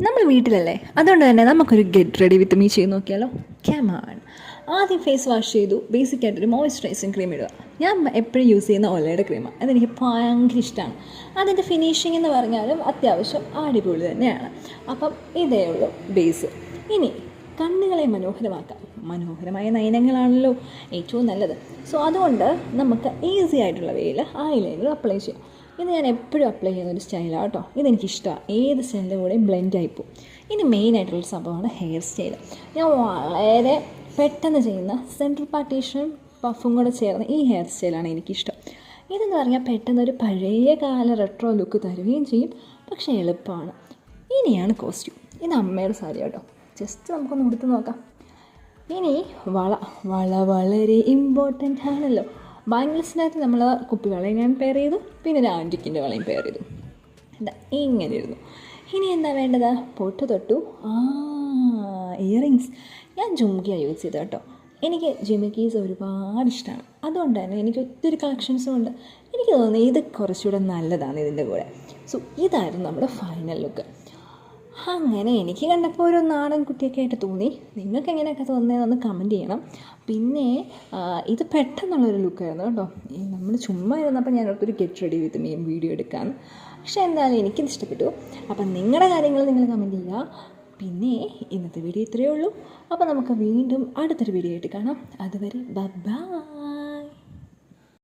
നമ്മൾ വീട്ടിലല്ലേ, അതുകൊണ്ട് തന്നെ നമുക്കൊരു ഗെറ്റ് റെഡി വിത്ത് മീ ചെയ്ത് നോക്കിയാലോ? ക്യാമാണ്. ആദ്യം ഫേസ് വാഷ് ചെയ്തു, ബേസിക് ആയിട്ടൊരു മോയ്സ്ചറൈസിങ് ക്രീം ഇടുക. ഞാൻ എപ്പോഴും യൂസ് ചെയ്യുന്ന ഒലയുടെ ക്രീമാണ്, അതെനിക്ക് ഭയങ്കര ഇഷ്ടമാണ്. അതിൻ്റെ ഫിനിഷിംഗ് എന്ന് പറഞ്ഞാലും അത്യാവശ്യം അടിപൊളി തന്നെയാണ്. അപ്പം ഇതേ ഉള്ളൂ ബേസ്. ഇനി കണ്ണുകളെ മനോഹരമാക്കാം. മനോഹരമായ നയനങ്ങളാണല്ലോ ഏറ്റവും നല്ലത്. സോ അതുകൊണ്ട് നമുക്ക് ഈസി ആയിട്ടുള്ള വേയിൽ ഐലൈനർ അപ്ലൈ ചെയ്യാം. ഇത് ഞാൻ എപ്പോഴും അപ്ലൈ ചെയ്യുന്ന ഒരു സ്റ്റൈലാണ് കേട്ടോ. ഇതെനിക്കിഷ്ടമാണ്, ഏത് സ്റ്റൈലിൻ്റെ കൂടെയും ബ്ലെൻഡ് ആയിപ്പോവും. ഇനി മെയിനായിട്ടുള്ളൊരു സംഭവമാണ് ഹെയർ സ്റ്റൈൽ. ഞാൻ വളരെ പെട്ടെന്ന് ചെയ്യുന്ന സെൻട്രൽ പാർട്ടീഷനും പഫും കൂടെ ചേർന്ന് ഈ ഹെയർ സ്റ്റൈലാണ് എനിക്കിഷ്ടം. ഇതെന്ന് പറഞ്ഞാൽ പെട്ടെന്നൊരു പഴയ കാല റെട്രോ ലുക്ക് തരുകയും ചെയ്യും, പക്ഷേ എളുപ്പമാണ്. ഇനിയാണ് കോസ്റ്റ്യൂം. ഇത് അമ്മയുടെ സാരി കേട്ടോ, ജസ്റ്റ് നമുക്കൊന്ന് ഉടുത്ത് നോക്കാം. ഇനി വള വളരെ ഇമ്പോർട്ടൻ്റ് ആണല്ലോ. ബാംഗിൾസിനകത്ത് നമ്മൾ കുപ്പിവളയും ഞാൻ പെയർ ചെയ്തു, പിന്നെ ഒരു ആൻറ്റിക്കിൻ്റെ വളയും പെയർ ചെയ്തു. എന്താ ഇങ്ങനെ ഇരുന്നു. ഇനി എന്താ വേണ്ടത്? പൊട്ട് തൊട്ടു. ഇയറിങ്സ് ഞാൻ ജുംകിയാണ് യൂസ് ചെയ്തത് കേട്ടോ. എനിക്ക് ജിമിക്കീസ് ഒരുപാട് ഇഷ്ടമാണ്, അതുകൊണ്ട് തന്നെ എനിക്ക് ഒത്തിരി കളക്ഷൻസും ഉണ്ട്. എനിക്ക് തോന്നുന്നു ഇത് കുറച്ചുകൂടെ നല്ലതാണ് ഇതിൻ്റെ കൂടെ. സോ ഇതായിരുന്നു നമ്മുടെ ഫൈനൽ ലുക്ക്. അങ്ങനെ എനിക്ക് കണ്ടപ്പോൾ ഒരു നാടൻ കുട്ടിയൊക്കെ ആയിട്ട് തോന്നി. നിങ്ങൾക്ക് എങ്ങനെയൊക്കെ തോന്നുന്നതെന്ന് കമൻറ്റ് ചെയ്യണം. പിന്നെ ഇത് പെട്ടെന്നുള്ളൊരു ലുക്കായിരുന്നു കേട്ടോ. നമ്മൾ ചുമ്മാ ഇരുന്നപ്പോൾ ഞാൻ ഒരു get ready with me video എടുക്കാമെന്ന്. പക്ഷേ എന്തായാലും എനിക്കിത് ഇഷ്ടപ്പെട്ടു. അപ്പം നിങ്ങളുടെ കാര്യങ്ങൾ നിങ്ങൾ കമൻറ്റ് ചെയ്യുക. പിന്നെ ഇന്നത്തെ വീഡിയോ ഇത്രയേ ഉള്ളൂ. അപ്പോൾ നമുക്ക് വീണ്ടും അടുത്തൊരു വീഡിയോ ആയിട്ട് കാണാം. അതുവരെ ബൈ.